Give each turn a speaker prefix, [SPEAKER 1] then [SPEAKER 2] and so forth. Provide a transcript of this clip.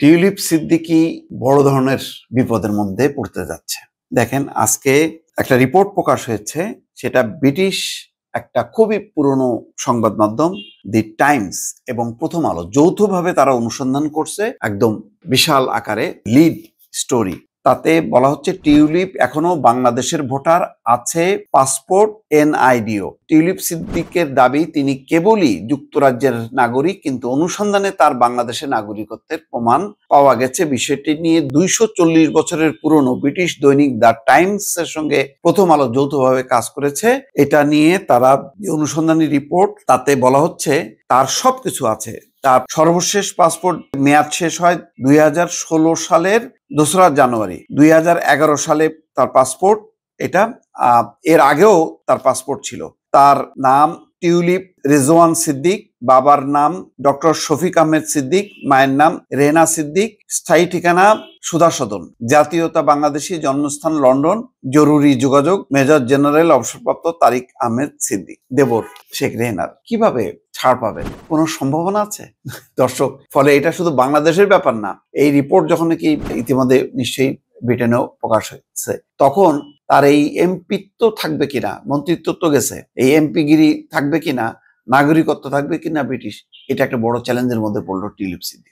[SPEAKER 1] Tulip Siddiqui বড় ধরনের বিপদের মধ্যে পড়তে যাচ্ছে। দেখেন, আজকে একটা রিপোর্ট প্রকাশ হয়েছে, সেটা ব্রিটিশ একটা খুবই পুরনো সংবাদ মাধ্যম দি টাইমস এবং প্রথম আলো যৌথভাবে তারা অনুসন্ধান করছে, একদম বিশাল আকারে লিড স্টোরি। তাতে বলা হচ্ছে টিউলিপ এখনো বাংলাদেশের ভোটার আছে, পাসপোর্ট এনআইডিও। টিউলিপ সিদ্দিকের দাবি তিনি কেবলই যুক্তরাজ্যের নাগরিক, কিন্তু অনুসন্ধানে তার বাংলাদেশের নাগরিকত্বের প্রমাণ পাওয়া গেছে। বিষয়টি নিয়ে 240 বছরের পুরনো ব্রিটিশ দৈনিক দ্য টাইমস এর সঙ্গে প্রথম আলো যৌথভাবে কাজ করেছে। এটা নিয়ে তারা অনুসন্ধানী রিপোর্ট, তাতে বলা হচ্ছে তার সবকিছু আছে। তার সর্বশেষ পাসপোর্ট মেয়াদ শেষ হয় 2016 সালের 2রা জানুয়ারি। 2011 সালে তার পাসপোর্ট এটা। এর আগেও তার পাসপোর্ট ছিল। তার নাম টিউলিপ রেজওয়ান সিদ্দিক, বাবার নাম ডক্টর শফিক আহমেদ সিদ্দিক, মায়ের নাম রেনা সিদ্দিক, স্থায়ী ঠিকানা সুধা সদন, জাতীয়তা বাংলাদেশি, জন্মস্থান লন্ডন, জরুরি যোগাযোগ মেজর জেনারেল অবসরপ্রাপ্ত তারিক আহমেদ সিদ্দিক, দেবর শেখ রেহনার। কিভাবে ছাড় পাবেন? কোনো সম্ভাবনা আছে দর্শক? ফলে এটা শুধু বাংলাদেশের ব্যাপার না। এই রিপোর্ট যখন কি ইতিমধ্যে নিশ্চয়ই ব্রিটেনেও প্রকাশ হয়েছে, তখন তার এই এমপিত্ব থাকবে কিনা, মন্ত্রিত্ব তো গেছে, এই এমপিগিরি থাকবে কিনা, নাগরিকত্ব থাকবে কিনা ব্রিটিশ, এটা একটা বড় চ্যালেঞ্জের মধ্যে পড়লো টিউলিপ সিদ্দিক।